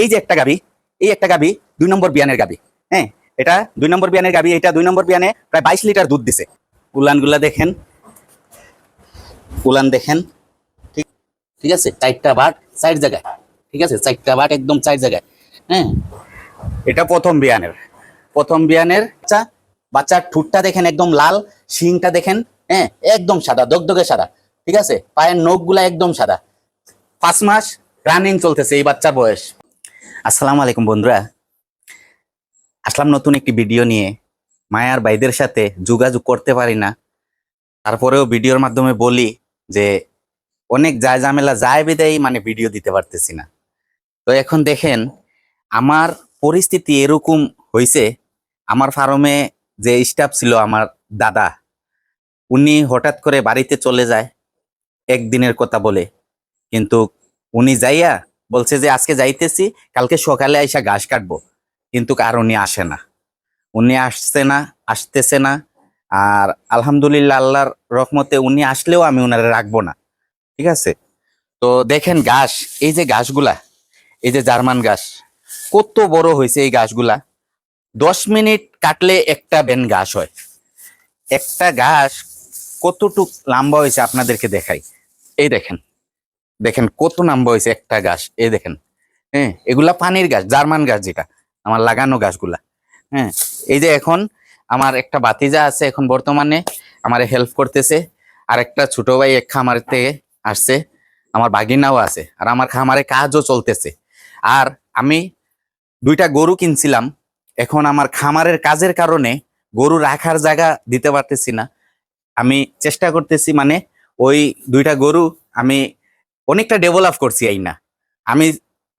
এই যে একটা গাবি, এই একটা গাবি 2 নম্বর বিয়ানের গাবি। হ্যাঁ, এটা 2 নম্বর বিয়ানের গাবি। এটা 2 নম্বর বিয়ানে প্রায় 22 লিটার দুধ দিছে। উলানগুলা দেখেন, উলান দেখেন। ঠিক ঠিক আছে, 4টা বাট 4 জায়গায়। ঠিক আছে, 4টা বাট একদম 4 জায়গায়। হ্যাঁ, এটা প্রথম বিয়ানের, প্রথম বিয়ানের বাচ্চা। বাচ্চার ঠুটটা দেখেন একদম লাল, শিংটা দেখেন হ্যাঁ একদম সাদা, দগদগে সাদা। ঠিক আছে, পায়ের নখগুলা একদম সাদা। 5 মাস রানিং চলতেছে এই বাচ্চার বয়স। আসসালামু আলাইকুম বন্ধুরা, আসলাম নতুন একটি ভিডিও নিয়ে। মায়ার ভাইদের সাথে যোগাযোগ করতে পারি না, তারপরেও ভিডিওর মাধ্যমে বলি যে অনেক যায় ঝামেলা যায় বিদায় মানে ভিডিও দিতে পারতেছি না। তো এখন দেখেন আমার পরিস্থিতি এরকম হয়েছে। আমার ফার্মে যে স্টাফ ছিল, আমার দাদা, উনি হঠাৎ করে বাড়িতে চলে যায় একদিনের কথা বলে। কিন্তু উনি যাইয়া বলছে যে আজকে যাইতেছি, কালকে সকালে আইসা ঘাস কাটবো। কিন্তু আর উনি আসে না, উনি আসতেছে না। আর আলহামদুলিল্লাহ আল্লাহর রহমতে উনি আসলেও আমি উনারে রাখবো না। ঠিক আছে, তো দেখেন ঘাস, এই যে ঘাসগুলা, এই যে জার্মান ঘাস, কত বড় হয়েছে এই ঘাসগুলা। 10 মিনিট কাটলে একটা বেন ঘাস হয়। একটা ঘাস কতটুক লম্বা হয়েছে আপনাদেরকে দেখাই। এই দেখেন, দেখেন কত লম্বা হয়েছে একটা ঘাস। এই দেখেন, হ্যাঁ এগুলা পানির ঘাস, জার্মান ঘাস, যেটা আমার লাগানো ঘাসগুলা। হ্যাঁ, এই যে এখন আমার একটা ভাতিজা আছে, এখন বর্তমানে আমার হেল্প করতেছে। আর একটা ছোট ভাই এক খামার থেকে আসছে, আমার বাগিনাও আছে, আর আমার খামারে কাজও চলতেছে। আর আমি 2টা গরু কিনছিলাম। এখন আমার খামারের কাজের কারণে গরু রাখার জায়গা দিতে পারতেছি না। আমি চেষ্টা করতেছি, মানে ওই 2টা গরু আমি অনেকটা ডেভেলপ করছি। এই না, আমি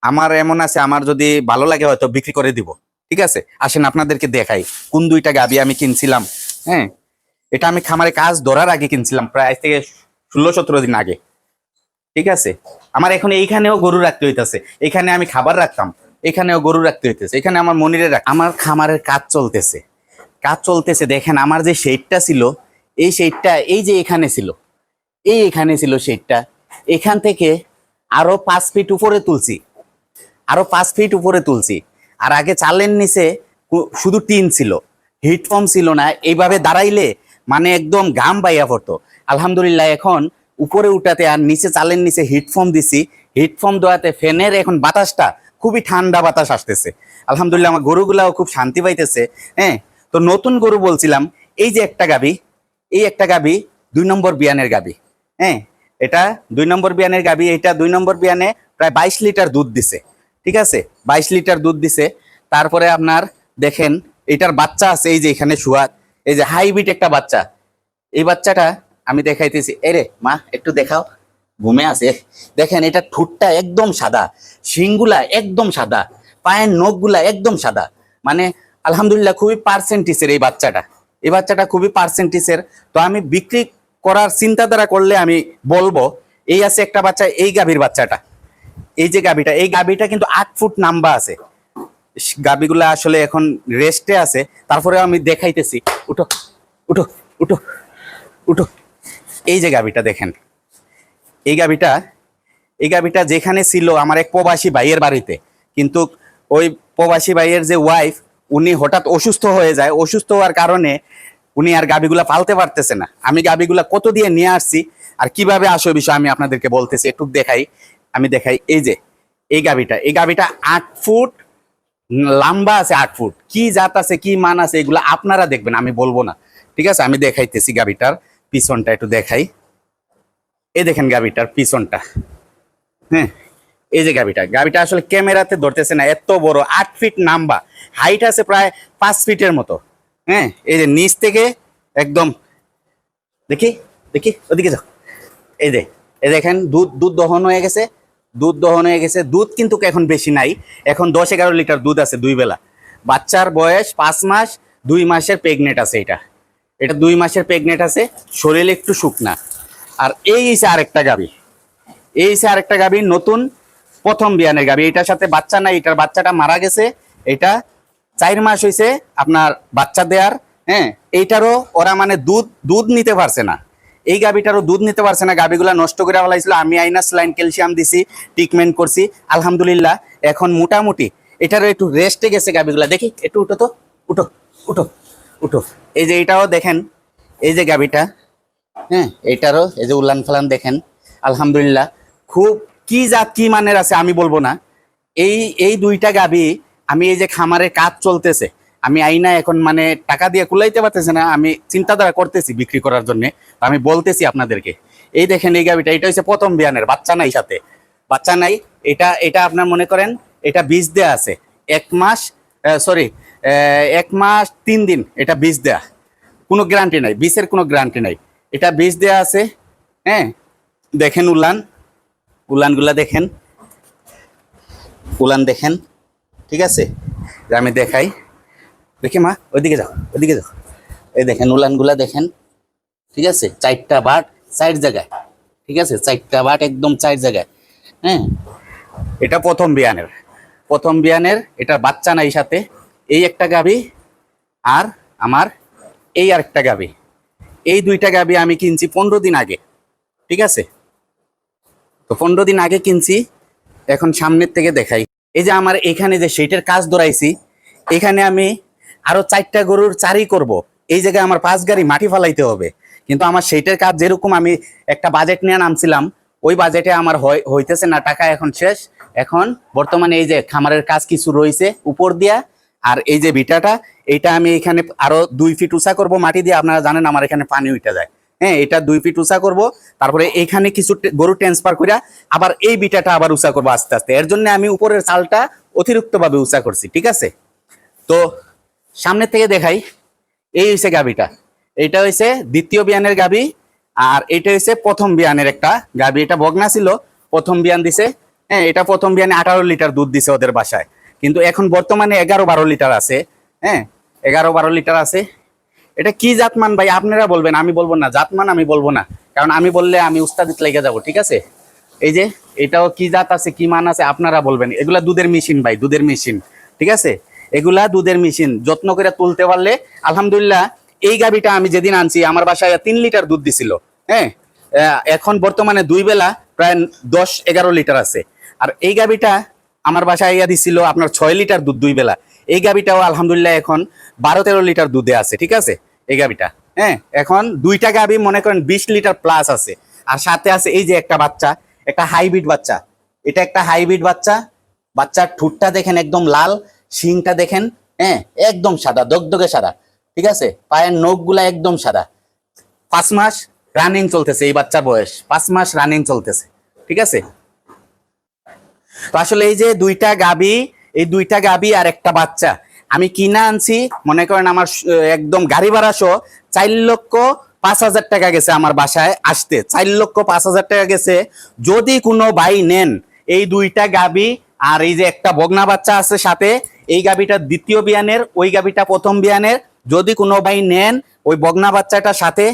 আমার এমন আছে, আমার যদি ভালো লাগে হয়তো বিক্রি করে দিব। ঠিক আছে, আসেন আপনাদেরকে দেখাই কোন 2টা গাবি আমি কিনছিলাম। হ্যাঁ, এটা আমি খামারে কাজ ধরার আগে কিনছিলাম, প্রায় আজ থেকে 16-17 দিন আগে। ঠিক আছে, আমার এখন এইখানেও গরু রাখতে হইতেছে। এখানে আমি খাবার রাখতাম, এখানেও গরু রাখতে হইতেছে। এখানে আমার মনিরের আমার খামারের কাজ চলতেছে, কাজ চলতেছে। দেখেন আমার যে শেডটা ছিল, এই শেডটা এই যে এখানে ছিল, এখানে ছিল শেডটা। এখান থেকে আরো 5 ফিট উপরে তুলছি, আরো 5 ফিট উপরে তুলছি। আর আগে চালের নিচে শুধু টিন ছিল, হিট পাম্প ছিল না। এইভাবে দাঁড়াইলে মানে একদম ঘাম বাইয়া পড়তো। আলহামদুলিল্লাহ এখন উপরে উঠাতে আর নিচে চালের নিচে হিট পাম্প দিছি। হিট পাম্প দেওয়াতে ফ্যানের এখন বাতাসটা খুবই ঠান্ডা বাতাস আসতেছে। আলহামদুলিল্লাহ আমার গরুগুলাও খুব শান্তি পাইতেছে। হ্যাঁ, তো নতুন গরু বলছিলাম, এই যে একটা গাবি, এই একটা গাবি 2 নম্বর বিয়ানের গাবি। হ্যাঁ, এটা 2 নম্বর বিয়ানের গাবি। এটা 2 নম্বর বিয়ানে প্রায় 22 লিটার দুধ দিছে। ঠিক আছে, 22 লিটার দুধ দিছে। তারপরে আপনার দেখেন এটার বাচ্চা আছে, এই যে এখানে শুয়া, এই যে হাইব্রিড একটা বাচ্চা। এই বাচ্চাটা আমি দেখাইতেছি। এরে মা একটু দেখাও, ঘুমে আছে। দেখেন এটা ঠোঁটটা একদম সাদা, শিংগুলা একদম সাদা, পায়ের নখগুলা একদম সাদা। মানে আলহামদুলিল্লাহ খুবই পার্সেন্টেজের এই বাচ্চাটা, এই বাচ্চাটা খুবই পার্সেন্টেজের। তো আমি বিক্রি করার চিন্তাধারা করলে আমি বলবো, এই আছে একটা বাচ্চা, এই গাভীর বাচ্চাটা, এই যে গাভীটা, এই গাভীটা কিন্তু 8 ফুট নাম্বা আছে। গাভীগুলা আসলে এখন রেস্টে আছে। তারপরে আমি দেখাইতেছি, উঠো উঠো উঠো উঠো। এই যে গাভীটা দেখেন, এই গাভীটা, এই গাভীটা যেখানে ছিল আমার এক প্রবাসী ভাইয়ের বাড়িতে। কিন্তু ওই প্রবাসী ভাইয়ের যে ওয়াইফ, উনি হঠাৎ অসুস্থ হয়ে যায়। অসুস্থ হওয়ার কারণে উনি আর গাভীগুলা পালতে পারতেছে না। আমি গাভীগুলা কত দিয়ে নিয়ে আসছি আর কিভাবে আসো বিষয় আমি আপনাদেরকে বলতেছি, একটু দেখাই। আমি দেখাই, এই যে এই গাভীটা, এই গাভীটা 8 ফুট লম্বা আছে, 8 ফুট। কি জাত আছে, কি মান আছে, এগুলা আপনারা দেখবেন, আমি বলবো না। ঠিক আছে, আমি দেখাইতেছি গাভীটার পিছনটা একটু দেখাই। এই দেখেন গাভীটার পিছনটা। হ্যাঁ, এই যে গাভীটা, গাভীটা আসলে ক্যামেরাতে ধরতেছে না, এত বড় 8 ফিট নাম্বা, হাইট আছে প্রায় 5 ফিটের মতো। হ্যাঁ, এই যে নিচ থেকে একদম, দেখি দেখি ওদিকে যাও। এই যে এই দেখেন দুধ, দুধ দহন হয়ে গেছে, দুধ দহন হয়ে গেছে। দুধ কিন্তু এখন বেশি নাই, এখন 10-11 লিটার দুধ আছে 2 বেলা। বাচ্চার বয়স 5 মাস, 2 মাসের প্রেগনেন্ট আছে। এটা এটা 2 মাসের প্রেগনেন্ট আছে, শরীর একটু শুকনা। আর এই হচ্ছে আরেকটা গাভী, এই হচ্ছে আরেকটা গাভী, নতুন প্রথম বিয়ানের গাভী। এটার সাথে বাচ্চা নাই, এটার বাচ্চাটা মারা গেছে। এটা 4 মাস হয়েছে আপনার বাচ্চা দেওয়ার। হ্যাঁ, এইটারও ওরা মানে দুধ দুধ নিতে পারছে না। এই গাবিটারও দুধ নিতে পারছে না, গাবিগুলা নষ্ট করে ফেলাইছিল। আমি আইনা স্যালাইন ক্যালসিয়াম দিছি, ট্রিটমেন্ট করছি, আলহামদুলিল্লাহ এখন মোটামুটি এটারও একটু রেস্টে গেছে গাবিগুলা। দেখি একটু উঠো তো, উঠো উঠো উঠো। এই যে এটাও দেখেন, এই যে গাবিটা, হ্যাঁ এটারও এই যে উলান ফালান দেখেন, আলহামদুলিল্লাহ খুব কি জাত কি মানের আছে আমি বলবো না। এই দুইটা গাবি আমি এই যে খামারের কাজ চলতেছে, আমি আইনা এখন মানে টাকা দিয়ে কুলাইতে পারতেছি না, আমি চিন্তাধারা করতেছি বিক্রি করার জন্য, আমি বলতেছি আপনাদেরকে। এই দেখেন এই গাবিটা, এটা হচ্ছে প্রথম বিয়ানের, বাচ্চা নাই সাথে, বাচ্চা নাই। এটা আপনার মনে করেন এটা বীজ দেয়া আছে 1 মাস, সরি 1 মাস 3 দিন এটা বীজ দেয়া, কোনো গ্যারান্টি নাই, বীজের কোনো গ্যারান্টি নাই, এটা বীজ দেয়া আছে। হ্যাঁ দেখেন উলানগুলা দেখেন, উলান দেখেন, ঠিক আছে আমি দেখাই, দেখি মা ওইদিকে যাও, ওইদিকে যাও। এই দেখেন উলানগুলা দেখেন, ঠিক আছে 4টা বাট 4 জায়গায়, ঠিক আছে 4টা বাট একদম 4 জায়গায়। হ্যাঁ এটা প্রথম বিয়ানের, এটার বাচ্চা নাই সাথে। এই একটা গাবি আর আমার এই আরেকটা গাবি, এই দুইটা গাবি আমি কিনছি 15 দিন আগে, ঠিক আছে। তো 15 দিন আগে কিনছি, এখন সামনের থেকে দেখাই। এই যে আমার এখানে যে সেইটার কাজ ধরাইছি, এখানে আমি আরো 4টা গরুর চারি করব, এই জায়গায় আমার 5 গাড়ি মাটি ফালাইতে হবে। কিন্তু আমার সেইটার কাজ যেরকম আমি একটা বাজেট নিয়ে নামছিলাম, ওই বাজেটে আমার হইতেছে না, টাকা এখন শেষ। এখন বর্তমানে এই যে খামারের কাজ কিছু রয়েছে উপর দিয়া, আর এই যে ভিটাটা, এটা আমি এখানে আরো 2 ফিট উঁচা করব মাটি দিয়ে। আপনারা জানেন আমার এখানে পানি উঠে যায়, হ্যাঁ এটা 2 ফিট উঁচা করব। তারপরে এখানে কিছু গরু ট্রান্সফার করে আবার এই বিটাটা আবার উঁচা করবো আস্তে আস্তে। এর জন্য আমি উপরের চালটা অতিরিক্ত ভাবে উঁচা করছি, ঠিক আছে। তো সামনে থেকে দেখাই, এই হইছে গাবিটা, এটা হইছে দ্বিতীয় বিয়ানের গাবি, আর এটা হইছে প্রথম বিয়ানের একটা গাবি। এটা বগনা ছিল, প্রথম বিয়ান দিছে। হ্যাঁ এটা প্রথম বিয়ানে 18 লিটার দুধ দিছে ওদের বাসায়, কিন্তু এখন বর্তমানে 11-12 লিটার আছে। হ্যাঁ 11-12 লিটার আছে। এটা কি জাতমান ভাই আপনারা বলবেন, আমি বলবো না, জাতমান আমি বলবো না, কারণ আমি বললে আমি উস্তাদিত লেগে যাব, ঠিক আছে। এই যে এটাও কি জাত আছে কি মান আছে আপনারা বলবেন। এগুলা দুধের মেশিন ভাই, দুধের মেশিন, ঠিক আছে। এগুলা দুধের মেশিন, যত্ন করে তুলতে পারলে আলহামদুলিল্লাহ। এই গাবিটা আমি যেদিন আনছি আমার বাসায় 3 লিটার দুধ দিছিল। হ্যাঁ এখন বর্তমানে 2 বেলা প্রায় 10-11 লিটার আছে। আর এই গাবিটা আমার বাসায় ইয়া দিছিল আপনার 6 লিটার দুধ 2 বেলা। এই গাবিটাও আলহামদুলিল্লাহ এখন 12-13 লিটার দুধে আছে, ঠিক আছে এই গাবিটা। হ্যাঁ এখন 2টা গাবি মনে করেন 20 লিটার প্লাস আছে। আর সাথে আছে এই যে একটা বাচ্চা, একটা হাইব্রিড বাচ্চা, এটা একটা হাইব্রিড বাচ্চা। বাচ্চার ঠুটটা দেখেন একদম লাল, শিংটা দেখেন, হ্যাঁ একদম সাদা, দগদগে সাদা, ঠিক আছে। পায়ের নখগুলা একদম সাদা। 5 মাস রানিং চলতেছে এই বাচ্চার বয়স, 5 মাস রানিং চলতেছে, ঠিক আছে। তো আসলে এই যে 2টা গাবি, এই 2টা গাবি আর একটা বাচ্চা আমি কিনা আনছি, মনে করেন আমার একদম গাড়ি ভাড়া সহ 4,05,000 টাকা গেছে আমার বাসায় আসতে, 4,05,000 টাকা গেছে। যদি কোনো ভাই নেন এই 2টা গাবি আর এই যে একটা বগনা বাচ্চা আছে সাথে, এই গাবিটা দ্বিতীয় বিয়ানের, ওই গাবিটা প্রথম বিয়ানের, যদি কোনো ভাই নেন ওই বগনা বাচ্চাটার সাথে,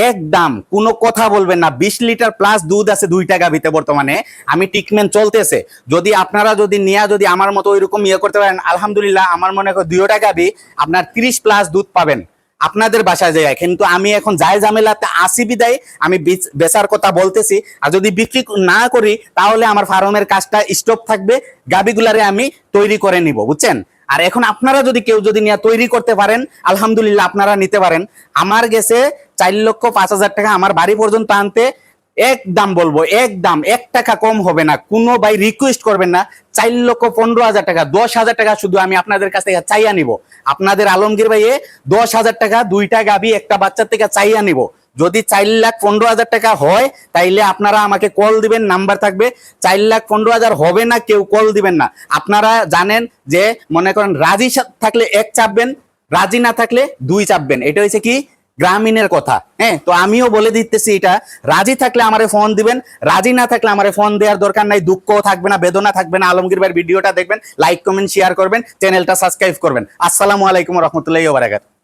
একদম কোনো কথা বলবেন না। 20 লিটার প্লাস দুধ আছে 2টা গাবিতে বর্তমানে, আমি ট্রিটমেন্ট চলতেছে। যদি আপনারা যদি নিয়ে যদি আমার মতো ওইরকম ইয়ে করতে পারেন, আলহামদুলিল্লাহ আমার মনে করেন 2টা গাবি আপনার 30 প্লাস দুধ পাবেন আপনাদের বাসায় যায়। কিন্তু আমি এখন যাই ঝামেলাতে আসি বিদায় আমি বেচার কথা বলতেছি। আর যদি বিক্রি না করি তাহলে আমার ফার্মের কাজটা স্টপ থাকবে, গাবিগুলারে আমি তৈরি করে নিব, বুঝছেন। আর এখন আপনারা যদি কেউ যদি নিয়ে তৈরি করতে পারেন আলহামদুলিল্লাহ আপনারা নিতে পারেন। আমার গেছে 4,05,000 টাকা আমার বাড়ি পর্যন্ত আনতে। একদম বলবো, একদম 1 টাকা কম হবে না, কোনো ভাই রিকোয়েস্ট করবেন না। 4,15,000 টাকা, 10,000 টাকা শুধু আমি আপনাদের কাছ থেকে চাইয়া নিব। আপনাদের আলমগীর ভাইয়ে 10,000 টাকা 2টা গাবি একটা বাচ্চার থেকে চাইয়া নিব। যদি 4,15,000 টাকা হয় তাইলে আপনারা আমাকে কল দিবেন, নাম্বার থাকবে। 4,15,000 হবে না, কেউ কল দিবেন না। আপনারা জানেন যে মনে করেন রাজি থাকলে 1 চাপবেন, রাজি না থাকলে 2 চাপবেন, এটা হচ্ছে কি গ্রামীণের কথা। হ্যাঁ তো আমিও বলে দিতেছি, এটা রাজি থাকলে আমারে ফোন দিবেন, রাজি না থাকলে আমারে ফোন দেওয়ার দরকার নাই। দুঃখও থাকবে না, বেদনা থাকবে না। আলমগীর ভাইয়ের ভিডিওটা দেখবেন, লাইক কমেন্ট শেয়ার করবেন, চ্যানেলটা সাবস্ক্রাইব করবেন। আসসালামু আলাইকুম ওয়া রাহমাতুল্লাহি ওয়া বারাকাতুহু।